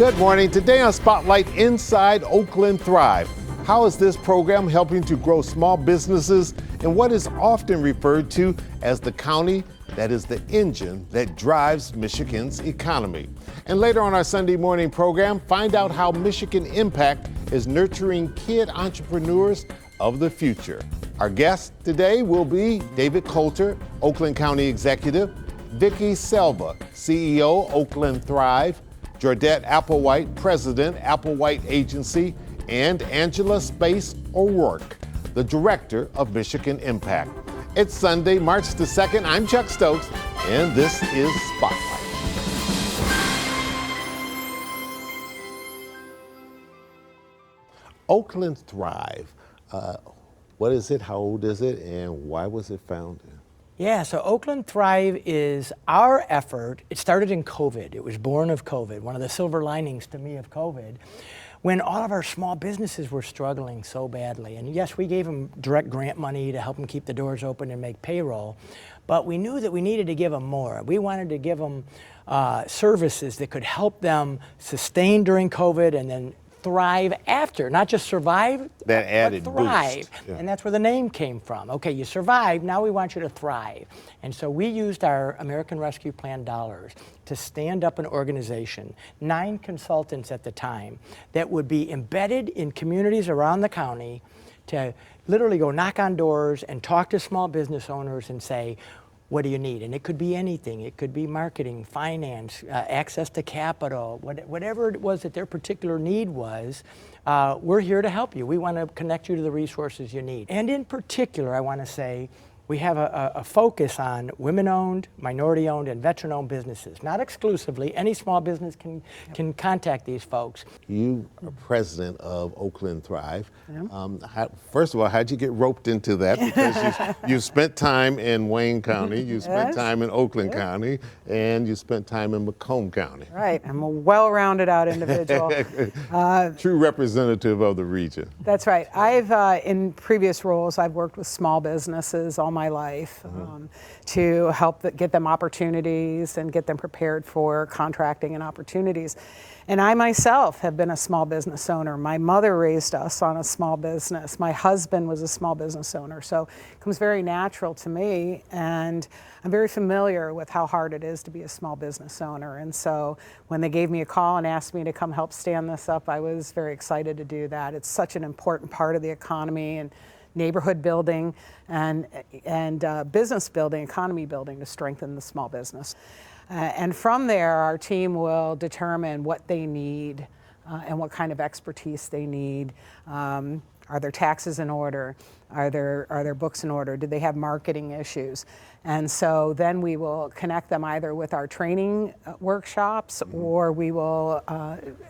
Good morning. Today on Spotlight, Inside Oakland Thrive. How is this program helping to grow small businesses in what is often referred to as the county that is the engine that drives Michigan's economy? And later on our Sunday morning program, find out how Michigan Impact is nurturing kid entrepreneurs of the future. Our guest today will be David Coulter, Oakland County Executive, Vicki Selva, CEO, Oakland Thrive, Jordette Applewhite, President, Applewhite Agency, and Angela Space O'Rourke, the Director of Michigan Impact. It's Sunday, March the 2nd. I'm Chuck Stokes, and this is Spotlight. Oakland Thrive. What is it? How old is it? And why was it founded? Yeah, so Oakland Thrive is our effort. It started in COVID. It was born of COVID, one of the silver linings to me of COVID, when all of our small businesses were struggling so badly. And yes, we gave them direct grant money to help them keep the doors open and make payroll, but we knew that we needed to give them more. We wanted to give them services that could help them sustain during COVID and then thrive after, not just survive, that added but thrive. Boost. Yeah. And that's where the name came from. Okay, you survived, now we want you to thrive. And so we used our American Rescue Plan dollars to stand up an organization, 9 consultants at the time, that would be embedded in communities around the county to literally go knock on doors and talk to small business owners and say, what do you need? And it could be anything. It could be marketing, finance, access to capital, whatever it was that their particular need was, we're here to help you. We want to connect you to the resources you need. And in particular, I want to say, we have a focus on women-owned, minority-owned, and veteran-owned businesses. Not exclusively. Any small business can contact these folks. You are president of Oakland Thrive. First of all, how'd you get roped into that? Because you spent time in Wayne County, you spent time in Oakland County, and you spent time in Macomb County. Right. I'm a well-rounded out individual. True representative of the region. That's right. In previous roles, I've worked with small businesses all my life to help get them opportunities and get them prepared for contracting and opportunities. And I myself have been a small business owner. My mother raised us on a small business. My husband was a small business owner. So it comes very natural to me. And I'm very familiar with how hard it is to be a small business owner. And so when they gave me a call and asked me to come help stand this up, I was very excited to do that. It's such an important part of the economy and neighborhood building and business building, economy building to strengthen the small business. And from there, our team will determine what they need and what kind of expertise they need. Are their taxes in order? Are their books in order? Do they have marketing issues? And so then we will connect them either with our training workshops or we will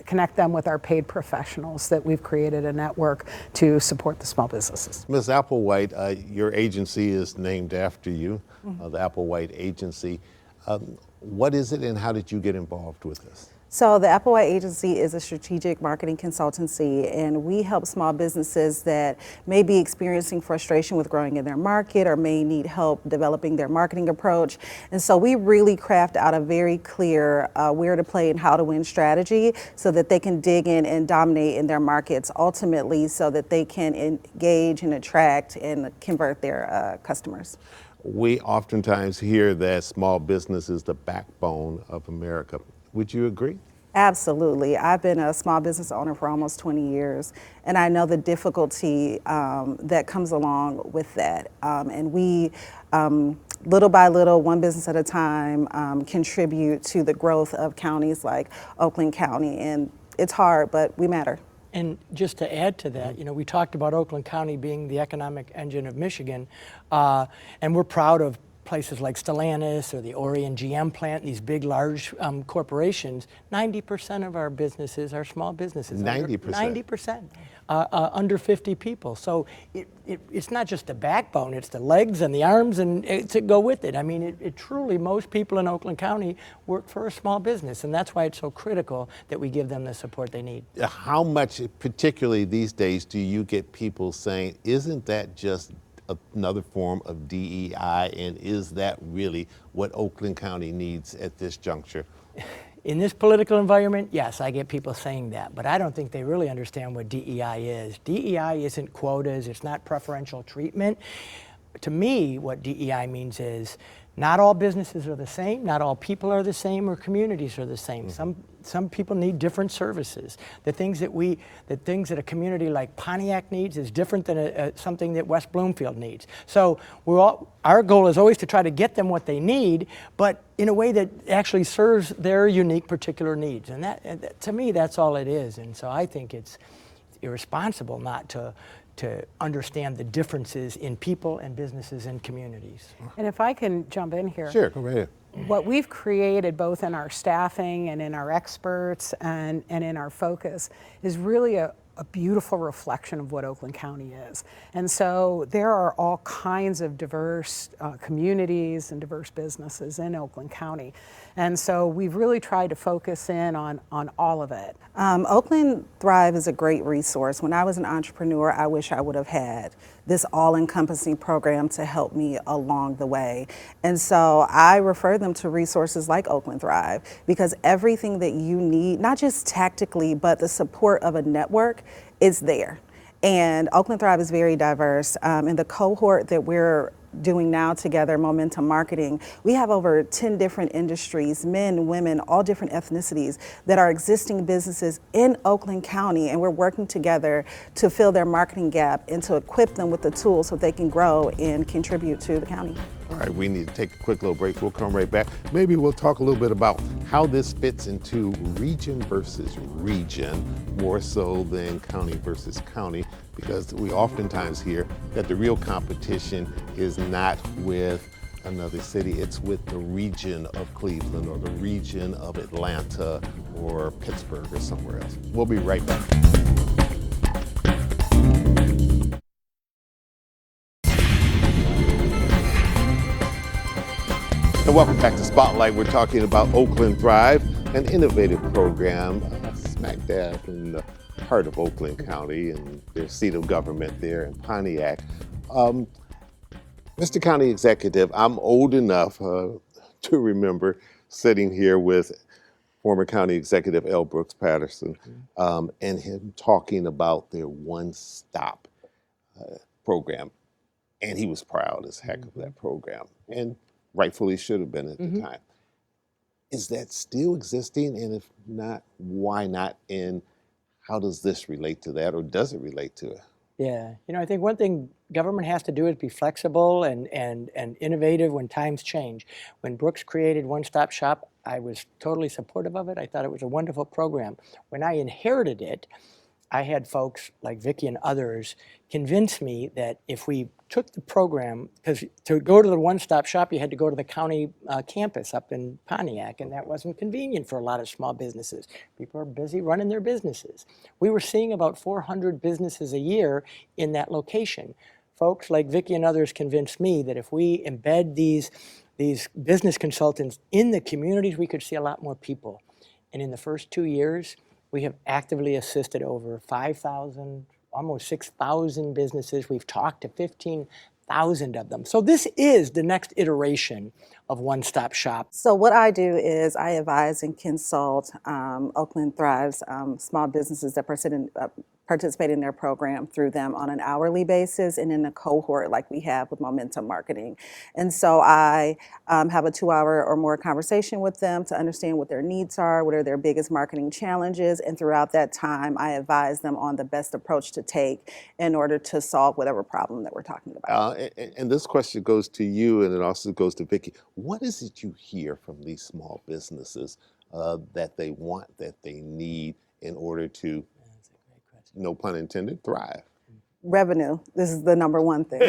connect them with our paid professionals that we've created a network to support the small businesses. Ms. Applewhite, your agency is named after you, the Applewhite Agency. What is it and how did you get involved with this? So the Applewhite Agency is a strategic marketing consultancy, and we help small businesses that may be experiencing frustration with growing in their market or may need help developing their marketing approach. And so we really craft out a very clear where to play and how to win strategy so that they can dig in and dominate in their markets ultimately so that they can engage and attract and convert their customers. We oftentimes hear that small business is the backbone of America. Would you agree? Absolutely. I've been a small business owner for almost 20 years, and I know the difficulty that comes along with that. And we, little by little, one business at a time, contribute to the growth of counties like Oakland County. And it's hard, but we matter. And just to add to that, you know, we talked about Oakland County being the economic engine of Michigan, and we're proud of places like Stellantis or the Orion GM plant, these big, large corporations. 90% of our businesses are small businesses. 90%? 90%. Under 50 people. So it's not just the backbone, it's the legs and the arms and to go with it. I mean, it truly, most people in Oakland County work for a small business, and that's why it's so critical that we give them the support they need. How much, particularly these days, do you get people saying, isn't that just another form of DEI, and is that really what Oakland County needs at this juncture? in this political environment, yes, I get people saying that, but I don't think they really understand what DEI is. DEI isn't quotas, it's not preferential treatment. To me, what DEI means is not all businesses are the same, not all people are the same, or communities are the same. Some people need different services. The things that a community like Pontiac needs is different than something that West Bloomfield needs. So our goal is always to try to get them what they need, but in a way that actually serves their unique particular needs. And that to me, that's all it is. And so I think it's irresponsible not to understand the differences in people and businesses and communities. And if I can jump in here. Sure, go right ahead. What we've created both in our staffing and in our experts and in our focus is really a beautiful reflection of what Oakland County is. And so there are all kinds of diverse communities and diverse businesses in Oakland County. And so we've really tried to focus in on all of it. Oakland Thrive is a great resource. When I was an entrepreneur, I wish I would have had this all-encompassing program to help me along the way. And so I refer them to resources like Oakland Thrive, because everything that you need, not just tactically, but the support of a network is there. And Oakland Thrive is very diverse. In the cohort that we're doing now together, Momentum Marketing, we have over 10 different industries, men, women, all different ethnicities that are existing businesses in Oakland County, and we're working together to fill their marketing gap and to equip them with the tools so they can grow and contribute to the county. All right, we need to take a quick little break. We'll come right back. Maybe we'll talk a little bit about how this fits into region versus region, more so than county versus county, because we oftentimes hear that the real competition is not with another city, it's with the region of Cleveland or the region of Atlanta or Pittsburgh or somewhere else. We'll be right back. And welcome back to Spotlight. We're talking about Oakland Thrive, an innovative program smack dab in the heart of Oakland County and their seat of government there in Pontiac. Mr. County Executive, I'm old enough to remember sitting here with former County Executive L. Brooks Patterson and him talking about their one-stop program. And he was proud as heck of that program, and rightfully should have been at the time. Is that still existing? And if not, why not? And how does this relate to that, or does it relate to it? Yeah, I think one thing government has to do is be flexible and innovative when times change. When Brooks created One Stop Shop, I was totally supportive of it. I thought it was a wonderful program. When I inherited it, I had folks like Vicki and others convince me that if we took the program, because to go to the one-stop shop, you had to go to the county campus up in Pontiac, and that wasn't convenient for a lot of small businesses. People are busy running their businesses. We were seeing about 400 businesses a year in that location. Folks like Vicki and others convinced me that if we embed these business consultants in the communities, we could see a lot more people. And in the first 2 years, we have actively assisted over 5,000, almost 6,000 businesses. We've talked to 15,000 of them. So this is the next iteration of One Stop Shop. So what I do is I advise and consult Oakland Thrive's small businesses that participate in their program through them on an hourly basis and in a cohort like we have with Momentum Marketing. And so I have a 2-hour or more conversation with them to understand what their needs are, what are their biggest marketing challenges, and throughout that time I advise them on the best approach to take in order to solve whatever problem that we're talking about. And this question goes to you, and it also goes to Vicki. What is it you hear from these small businesses that they want, that they need in order to, no pun intended, thrive? Revenue. This is the number one thing.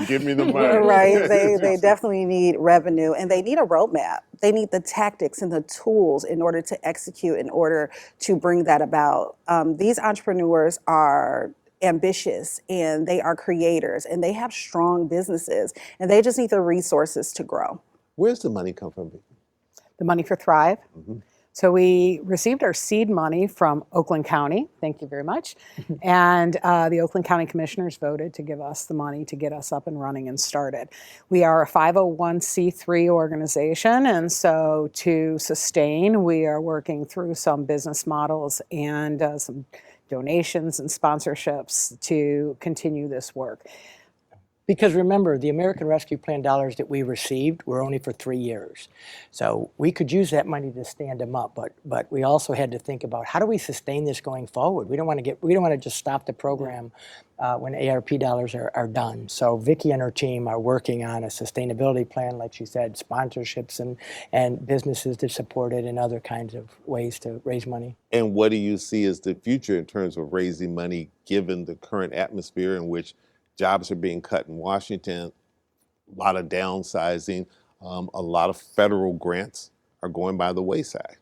Give me the money. Right. They definitely need revenue, and they need a roadmap. They need the tactics and the tools in order to execute, in order to bring that about. These entrepreneurs are ambitious, and they are creators, and they have strong businesses, and they just need the resources to grow. Where's the money come from, Vicki? The money for Thrive. So we received our seed money from Oakland County, thank you very much, and the Oakland County Commissioners voted to give us the money to get us up and running and started. We are a 501c3 organization, and so to sustain, we are working through some business models and some donations and sponsorships to continue this work. Because remember, the American Rescue Plan dollars that we received were only for 3 years. So we could use that money to stand them up, but we also had to think about how do we sustain this going forward? We don't want to just stop the program when ARP dollars are done. So Vicki and her team are working on a sustainability plan, like she said, sponsorships and businesses to support it and other kinds of ways to raise money. And what do you see as the future in terms of raising money, given the current atmosphere in which jobs are being cut in Washington, a lot of downsizing, a lot of federal grants are going by the wayside?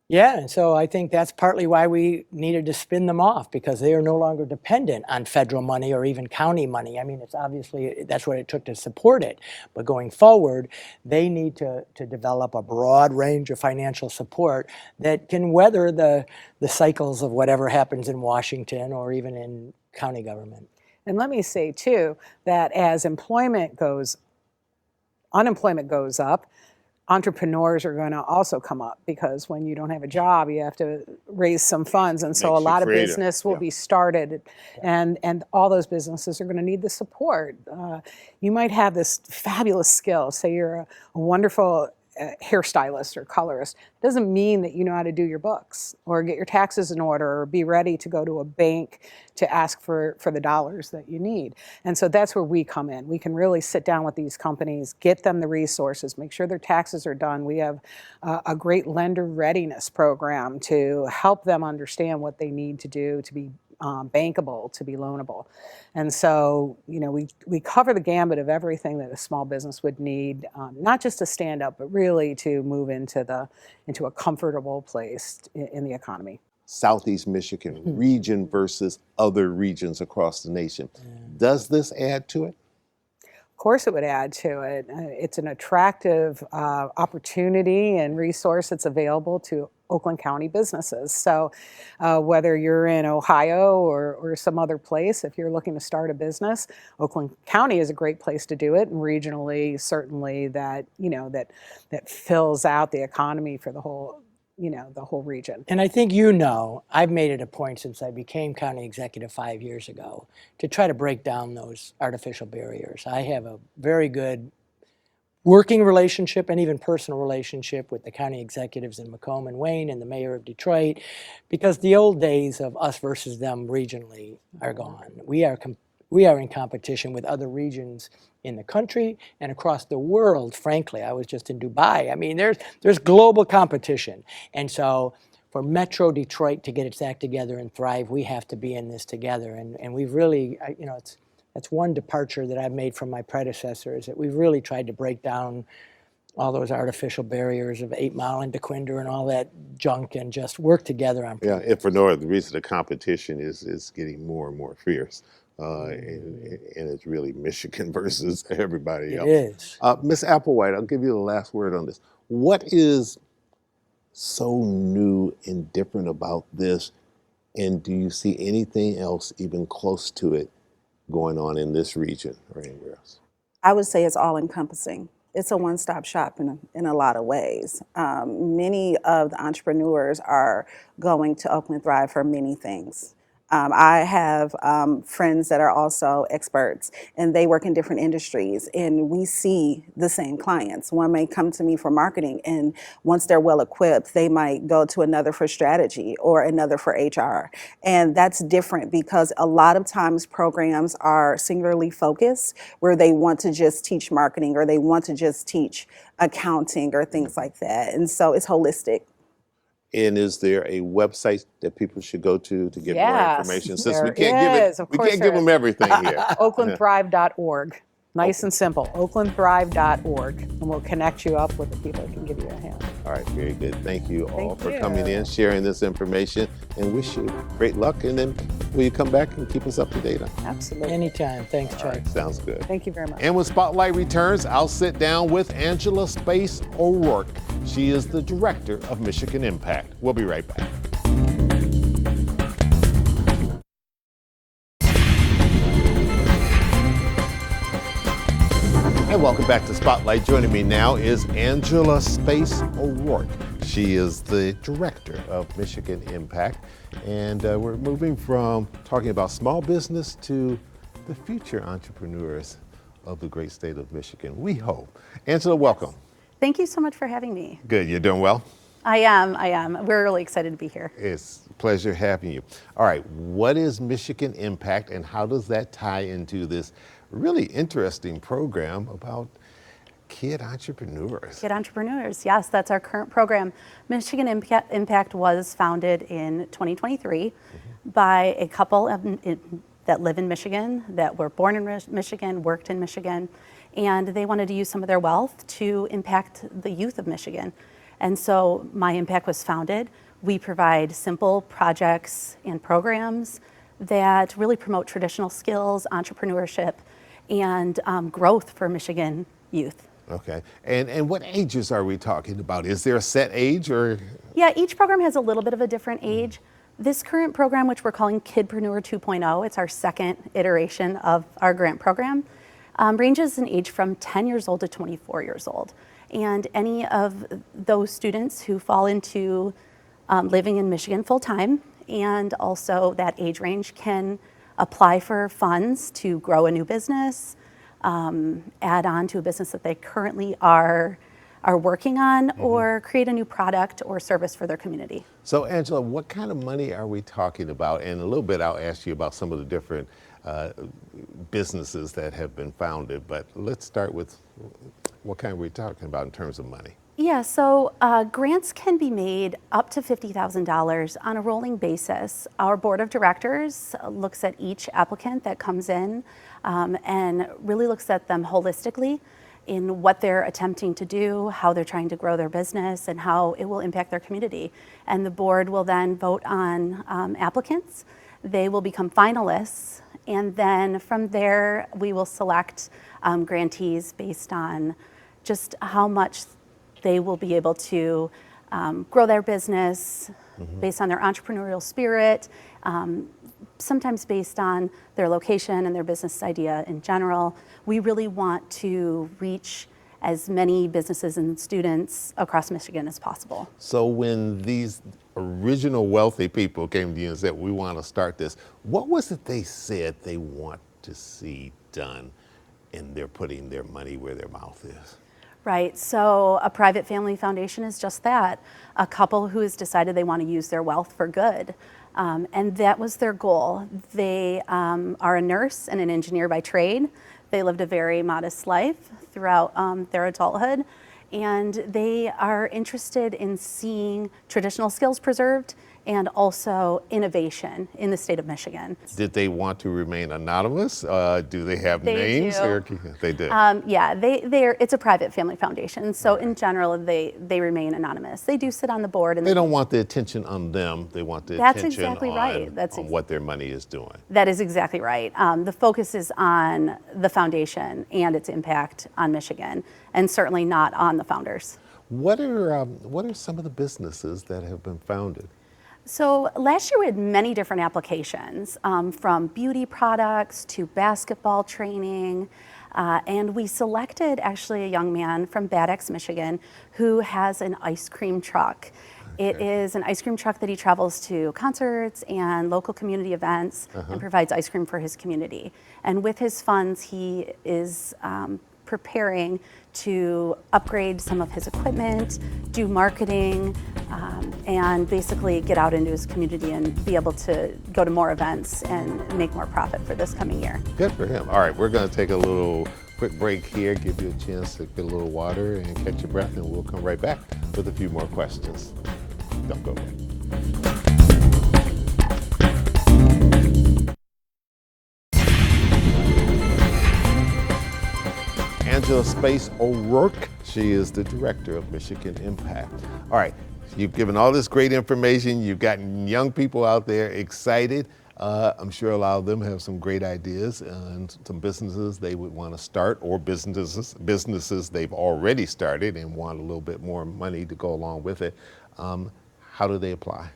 Yeah, and so I think that's partly why we needed to spin them off, because they are no longer dependent on federal money or even county money. I mean, it's obviously, that's what it took to support it. But going forward, they need to develop a broad range of financial support that can weather the cycles of whatever happens in Washington or even in county government. And let me say, too, that as unemployment goes up, entrepreneurs are going to also come up, because when you don't have a job, you have to raise some funds. And so a lot of business will be started, and all those businesses are going to need the support. You might have this fabulous skill. Say you're a wonderful hairstylist or colorist. It doesn't mean that you know how to do your books or get your taxes in order or be ready to go to a bank to ask for the dollars that you need. And so that's where we come in. We can really sit down with these companies, get them the resources, make sure their taxes are done. We have a great lender readiness program to help them understand what they need to do to be bankable, to be loanable. And so, you know, we cover the gambit of everything that a small business would need, not just to stand up, but really to move into a comfortable place in the economy. Southeast Michigan region versus other regions across the nation. Does this add to it? Of course it would add to it. It's an attractive opportunity and resource that's available to Oakland County businesses. So whether you're in Ohio or some other place, if you're looking to start a business, Oakland County is a great place to do it. And regionally, certainly that fills out the economy for the whole region. And I think I've made it a point since I became county executive 5 years ago to try to break down those artificial barriers. I have a very good working relationship and even personal relationship with the county executives in Macomb and Wayne and the mayor of Detroit, because the old days of us versus them regionally are gone. We are in competition with other regions in the country and across the world, frankly. I was just in Dubai. I mean, there's global competition. And so for Metro Detroit to get its act together and thrive, we have to be in this together. And we've really, that's one departure that I've made from my predecessors, that we've really tried to break down all those artificial barriers of 8 Mile and DeQuinder and all that junk, and just work together on. Yeah, if for no other reason, the competition is getting more and more fierce. And it's really Michigan versus everybody else. It is. Ms. Applewhite, I'll give you the last word on this. What is so new and different about this? And do you see anything else even close to it going on in this region or anywhere else? I would say it's all encompassing. It's a one-stop shop in a lot of ways. Many of the entrepreneurs are going to Oakland Thrive for many things. I have friends that are also experts, and they work in different industries, and we see the same clients. One may come to me for marketing, and once they're well equipped, they might go to another for strategy or another for HR. And that's different because a lot of times programs are singularly focused, where they want to just teach marketing or they want to just teach accounting or things like that. And so it's holistic. And is there a website that people should go to get more information? Since we can't give them everything here. OaklandThrive.org. Nice and simple, oaklandthrive.org, and we'll connect you up with the people that can give you a hand. All right, very good. Thank you all Thank for you. coming in, sharing this information, and wish you great luck. And then will you come back and keep us up to date on? Absolutely. Anytime. Thanks, All Chuck. right, sounds good. Thank you very much. And when Spotlight returns, I'll sit down with Angela Space O'Rourke. She is the director of Michigan Impact. We'll be right back. And welcome back to Spotlight. Joining me now is Angela Space O'Rourke. She is the director of Michigan Impact. And we're moving from talking about small business to the future entrepreneurs of the great state of Michigan, we hope. Angela, welcome. Thank you so much for having me. Good, you're doing well? I am. We're really excited to be here. It's a pleasure having you. All right, what is Michigan Impact and how does that tie into this really interesting program about kid entrepreneurs? Kid entrepreneurs, yes, that's our current program. Michigan Impact was founded in 2023 by a couple that live in Michigan, that were born in Michigan, worked in Michigan, and they wanted to use some of their wealth to impact the youth of Michigan. And so My Impact was founded. We provide simple projects and programs that really promote traditional skills, entrepreneurship, and growth for Michigan youth. Okay, and what ages are we talking about? Is there a set age or? Yeah, each program has a little bit of a different age. This current program, which we're calling Kidpreneur 2.0, it's our second iteration of our grant program, ranges in age from 10 years old to 24 years old. And any of those students who fall into living in Michigan full-time and also that age range can apply for funds to grow a new business, add on to a business that they currently are working on, or create a new product or service for their community. So Angela, what kind of money are we talking about? And a little bit I'll ask you about some of the different businesses that have been founded, but let's start with what kind are we talking about in terms of money? Yeah, so grants can be made up to $50,000 on a rolling basis. Our board of directors looks at each applicant that comes in and really looks at them holistically in what they're attempting to do, how they're trying to grow their business, and how it will impact their community. And the board will then vote on applicants. They will become finalists, and then from there we will select grantees based on just how much they will be able to grow their business based on their entrepreneurial spirit, sometimes based on their location and their business idea in general. We really want to reach as many businesses and students across Michigan as possible. So when these original wealthy people came to you and said, we want to start this, what was it they said they want to see done and they're putting their money where their mouth is? Right, so a private family foundation is just that, a couple who has decided they want to use their wealth for good. And that was their goal. They are a nurse and an engineer by trade. They lived a very modest life throughout their adulthood, and they are interested in seeing traditional skills preserved and also innovation in the state of Michigan. Did they want to remain anonymous? Do they have names? They do. Yeah, it's a private family foundation, so in general, they remain anonymous. They do sit on the board. And they don't want the attention on them. They want the That's attention exactly on, right. on what their money is doing. That is exactly right. The focus is on the foundation and its impact on Michigan, and certainly not on the founders. What are some of the businesses that have been founded? So last year we had many different applications, from beauty products to basketball training, and we selected actually a young man from Bad Axe, Michigan, who has an ice cream truck. Okay. It is an ice cream truck that he travels to concerts and local community events and provides ice cream for his community. And with his funds, he is preparing to upgrade some of his equipment, do marketing, and basically get out into his community and be able to go to more events and make more profit for this coming year. Good for him. All right, we're going to take a little quick break here, give you a chance to get a little water and catch your breath, and we'll come right back with a few more questions. Don't go away. Angela Space O'Rourke. She is the director of Michigan Impact. All right, you've given all this great information. You've gotten young people out there excited. I'm sure a lot of them have some great ideas and some businesses they would want to start, or businesses they've already started and want a little bit more money to go along with it. How do they apply?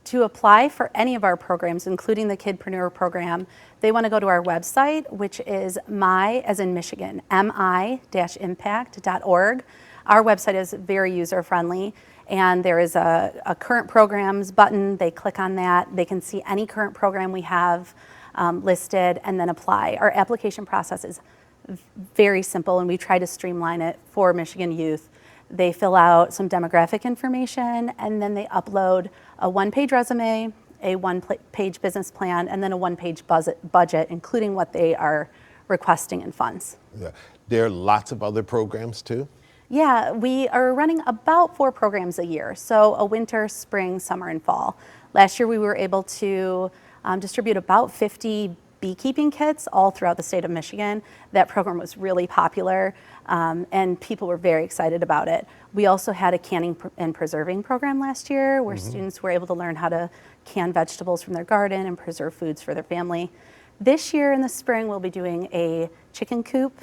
To apply for any of our programs, including the Kidpreneur program, they want to go to our website, which is as in Michigan, mi-impact.org. Our website is very user-friendly, and there is a current programs button. They click on that. They can see any current program we have listed and then apply. Our application process is very simple, and we try to streamline it for Michigan youth. They fill out some demographic information, and then they upload a one-page resume, a one-page business plan, and then a one-page budget, including what they are requesting in funds. Yeah. There are lots of other programs too? Yeah, we are running about 4 programs a year, so a winter, spring, summer, and fall. Last year we were able to distribute about 50 beekeeping kits all throughout the state of Michigan. That program was really popular, and people were very excited about it. We also had a canning and preserving program last year where students were able to learn how to can vegetables from their garden and preserve foods for their family. This year in the spring, we'll be doing a chicken coop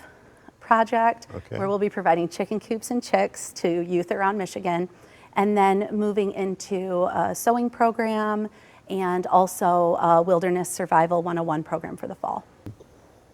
project where we'll be providing chicken coops and chicks to youth around Michigan, and then moving into a sewing program and also a Wilderness Survival 101 program for the fall.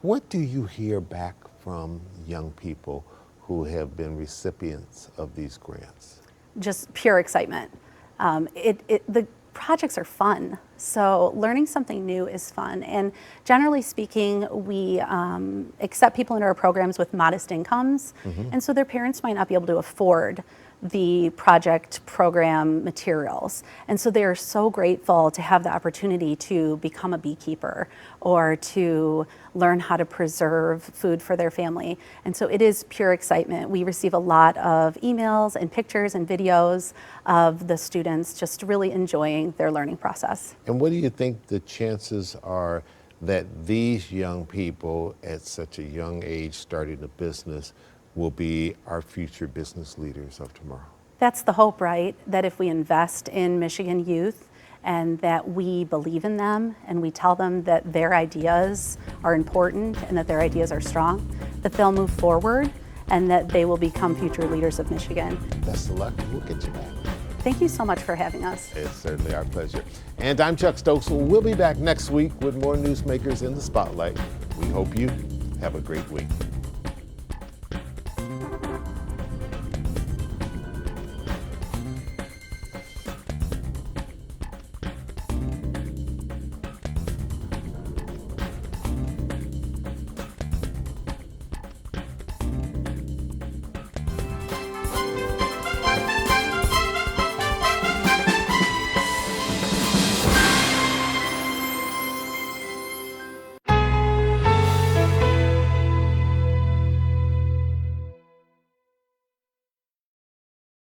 What do you hear back from young people who have been recipients of these grants? Just pure excitement. The projects are fun, so learning something new is fun. And generally speaking, we accept people into our programs with modest incomes, and so their parents might not be able to afford the project program materials. And so they are so grateful to have the opportunity to become a beekeeper or to learn how to preserve food for their family. And so it is pure excitement. We receive a lot of emails and pictures and videos of the students just really enjoying their learning process. And what do you think the chances are that these young people at such a young age starting a business will be our future business leaders of tomorrow? That's the hope, right? That if we invest in Michigan youth and that we believe in them and we tell them that their ideas are important and that their ideas are strong, that they'll move forward and that they will become future leaders of Michigan. Best of luck. We'll get you back. Thank you so much for having us. It's certainly our pleasure. And I'm Chuck Stokes. We'll be back next week with more newsmakers in the spotlight. We hope you have a great week.